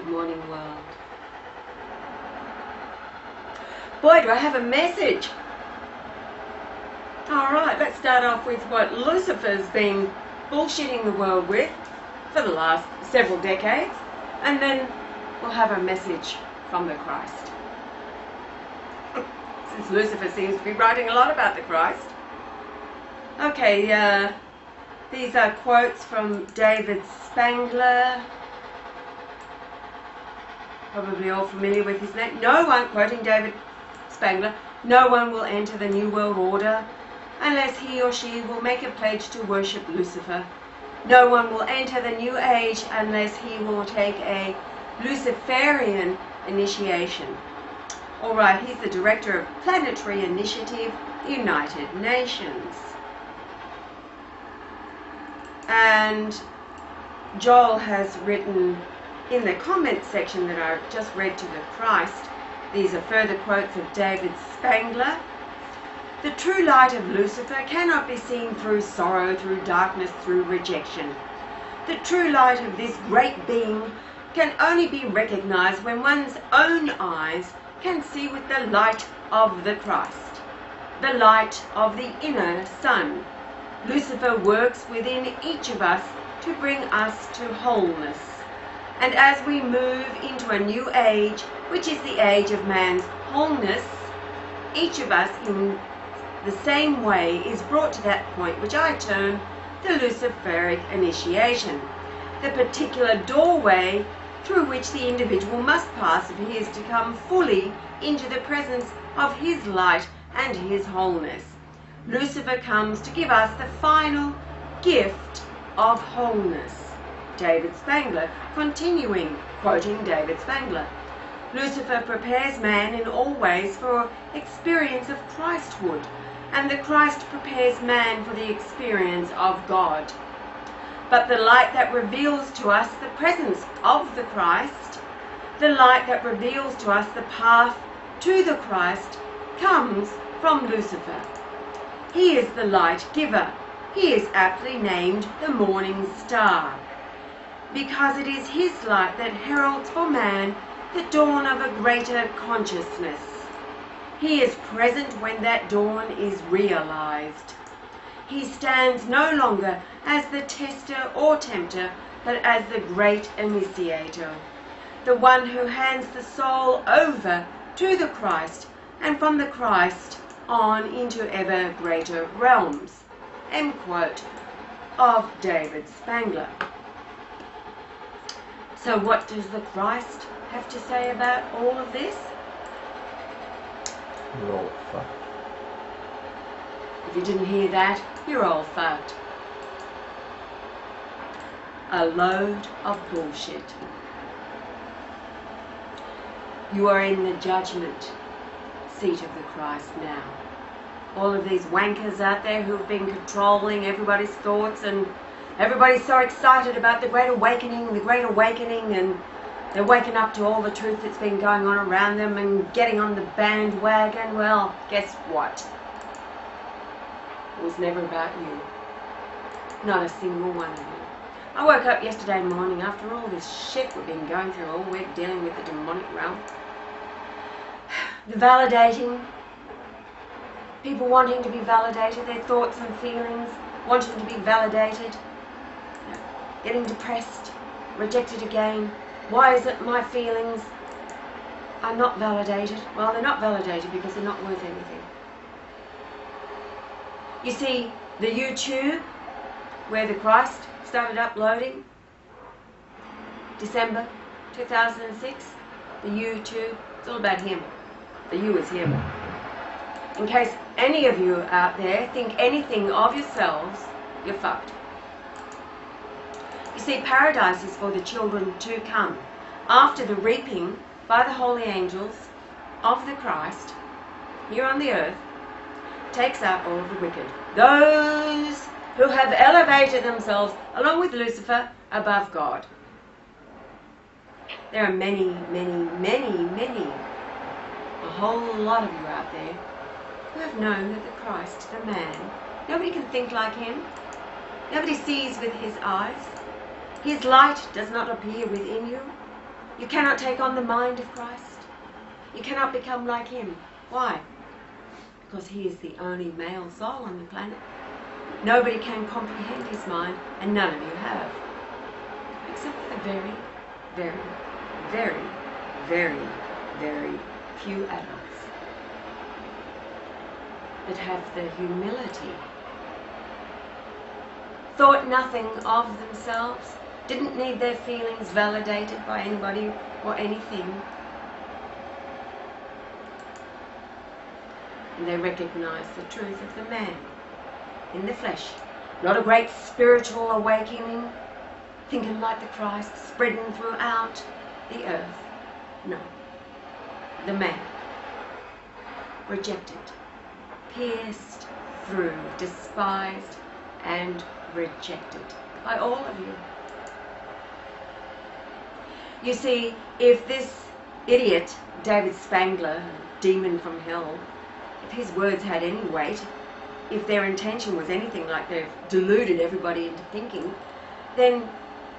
Good morning, world. Boy, do I have a message. Alright, let's start off with what Lucifer's been bullshitting the world with for the last several decades, and then we'll have a message from the Christ. Since Lucifer seems to be writing a lot about the Christ. Okay, these are quotes from David Spangler. Probably all familiar with his name. No one, quoting David Spangler, no one will enter the New World Order unless he or she will make a pledge to worship Lucifer. No one will enter the New Age unless he will take a Luciferian initiation. Alright, he's the director of Planetary Initiative, United Nations. And Joel has written in the comments section that I just read to the Christ, these are further quotes of David Spangler. The true light of Lucifer cannot be seen through sorrow, through darkness, through rejection. The true light of this great being can only be recognized when one's own eyes can see with the light of the Christ, the light of the inner sun. Lucifer works within each of us to bring us to wholeness. And as we move into a new age, which is the age of man's wholeness, each of us in the same way is brought to that point which I term the Luciferic initiation, the particular doorway through which the individual must pass if he is to come fully into the presence of his light and his wholeness. Lucifer comes to give us the final gift of wholeness. David Spangler, continuing, quoting David Spangler. Lucifer prepares man in all ways for experience of Christhood, and the Christ prepares man for the experience of God. But the light that reveals to us the presence of the Christ, the light that reveals to us the path to the Christ, comes from Lucifer. He is the light giver. He is aptly named the morning star, because it is his light that heralds for man the dawn of a greater consciousness. He is present when that dawn is realized. He stands no longer as the tester or tempter, but as the great initiator, the one who hands the soul over to the Christ, and from the Christ on into ever greater realms. End quote of David Spangler. So what does the Christ have to say about all of this? You're all fucked. If you didn't hear that, you're all fucked. A load of bullshit. You are in the judgment seat of the Christ now. All of these wankers out there who've been controlling everybody's thoughts, and everybody's so excited about the Great Awakening, and they're waking up to all the truth that's been going on around them and getting on the bandwagon. Well, guess what? It was never about you. Not a single one of you. I woke up yesterday morning after all this shit we've been going through all week dealing with the demonic realm. The validating, people wanting to be validated, their thoughts and feelings, wanting to be validated, getting depressed, rejected again. Why is it my feelings are not validated? Well, they're not validated because they're not worth anything. You see, the YouTube, where the Christ started uploading, December 2006, the YouTube, it's all about him. The you is him. In case any of you out there think anything of yourselves, you're fucked. You see, paradise is for the children to come after the reaping by the holy angels of the Christ here on the earth takes out all of the wicked. Those who have elevated themselves, along with Lucifer, above God. There are many, a whole lot of you out there who have known that the Christ, the man, nobody can think like him. Nobody sees with his eyes. His light does not appear within you. You cannot take on the mind of Christ. You cannot become like him. Why? Because he is the only male soul on the planet. Nobody can comprehend his mind, and none of you have. Except for the very, very, very, very, very few adults that have the humility, thought nothing of themselves, didn't need their feelings validated by anybody or anything. And they recognize the truth of the man in the flesh. Not a great spiritual awakening, thinking like the Christ, spreading throughout the earth. No. The man. Rejected. Pierced through. Despised and rejected by all of you. You see, if this idiot, David Spangler, demon from hell, if his words had any weight, if their intention was anything like they've deluded everybody into thinking, then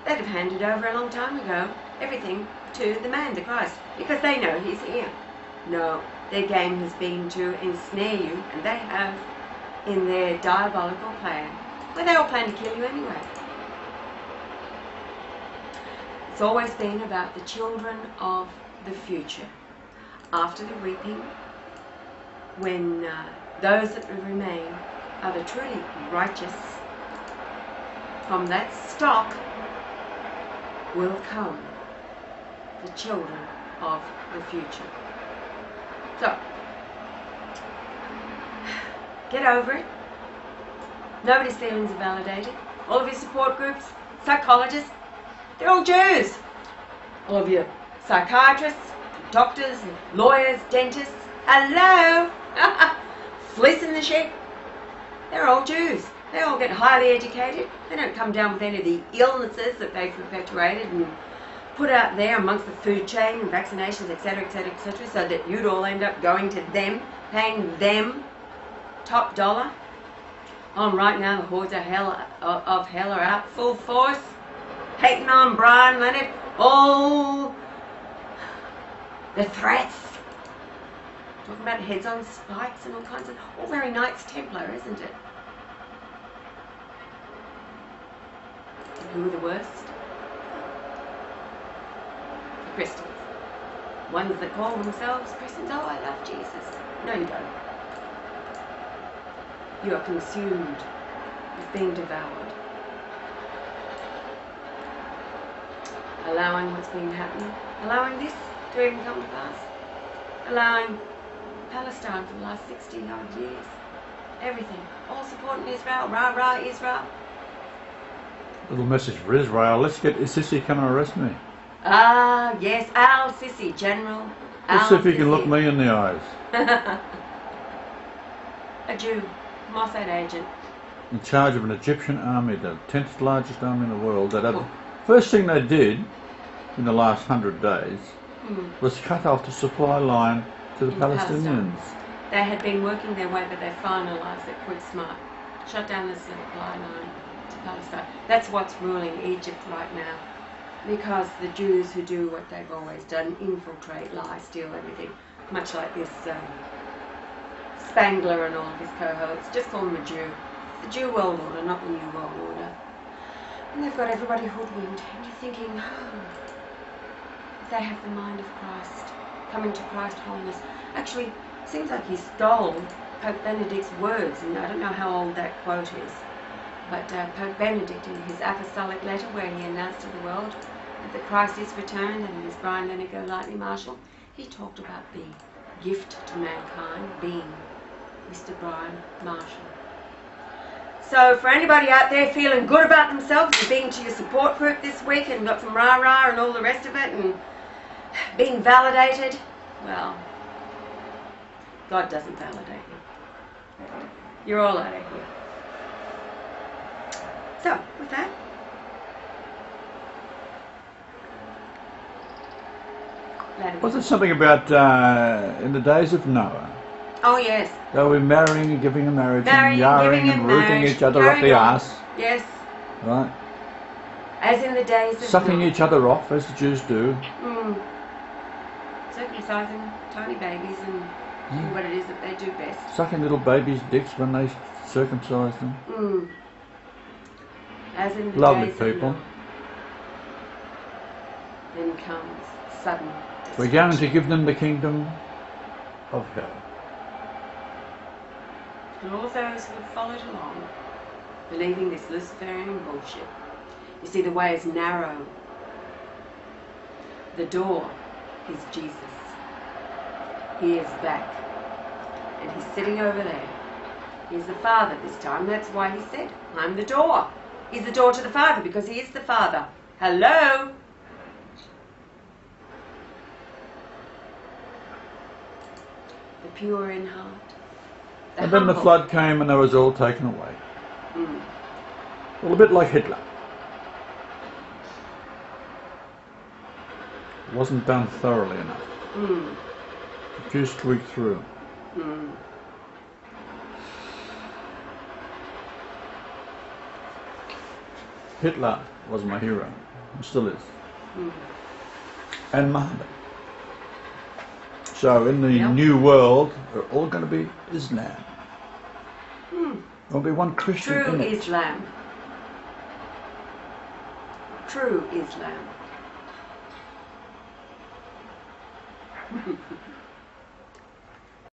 they'd have handed over a long time ago everything to the man, the Christ, because they know he's here. No, their game has been to ensnare you, and they have, in their diabolical plan, where they all plan to kill you anyway. It's always been about the children of the future. After the reaping, when those that remain are the truly righteous, from that stock will come the children of the future. So, get over it. Nobody's feelings are validated. All of your support groups, psychologists, they're all Jews. All of your psychiatrists, doctors, lawyers, dentists, hello! Fleecing the sheep. They're all Jews. They all get highly educated. They don't come down with any of the illnesses that they've perpetuated and put out there amongst the food chain and vaccinations, etc., etc., etc., so that you'd all end up going to them, paying them top dollar. Right now the hordes of hell are out full force, hating on Brian Leonard. Oh, the threats. Talking about heads on spikes and all kinds of, all very Knights Templar, isn't it? And who are the worst? The Christians. Ones that call themselves Christians. Oh, I love Jesus. No, you don't. You are consumed with being devoured. Allowing what's been happening. Allowing this to even come to pass. Allowing Palestine for the last 60-odd years. Everything. All supporting Israel. Rah, rah, Israel. Little message for Israel. Let's get Essene come and arrest me. Ah, yes. Al-Sisi, General. Let's see if you can look me in the eyes. A Jew. Mossad agent. In charge of an Egyptian army, the 10th largest army in the world. The first thing they did in the last 100 days was cut off the supply line to the Palestinians. They had been working their way, but they finalised it quick smart. Shut down the supply line to Palestine. That's what's ruling Egypt right now. Because the Jews who do what they've always done, infiltrate, lie, steal everything. Much like this Spangler and all of his cohorts. Just call them a Jew. The Jew world order, not the New World Order. And they've got everybody hoodwinked. And you're thinking, oh, if they have the mind of Christ, coming to Christ holiness. Actually, seems like he stole Pope Benedict's words, and I don't know how old that quote is. But Pope Benedict, in his Apostolic letter where he announced to the world that the Christ is returned, and his Brian Leonard Golightly Marshall, he talked about the gift to mankind being Mr. Brian Marshall. So for anybody out there feeling good about themselves and being to your support group this week and got some rah-rah and all the rest of it and being validated, well, God doesn't validate you. You're all out of here. So, with that, Was it something about in the days of Noah? Oh yes. They were marrying and giving in marriage and yarring and rooting each other up the arse. Yes. Right. As in the days of sucking Noah. each other off, as the Jews do. Circumcising tiny babies and doing what it is that they do best. Sucking little babies' dicks when they circumcise them. As in the Lovely days people. of Noah. Then comes sudden We're going to give them the kingdom of hell. And all those who have followed along, believing this Luciferian bullshit. You see, the way is narrow. The door is Jesus. He is back. And he's sitting over there. He's the Father this time. That's why he said, I'm the door. He's the door to the Father because he is the Father. Hello? The pure in heart. And then the flood came and they was all taken away. Well, a bit like Hitler. It wasn't done thoroughly enough. A few squeaked through. Hitler was my hero, and still is. And Muhammad. So in the new world, we're all going to be Islam. There'll be one Christian True in it. Islam. True Islam.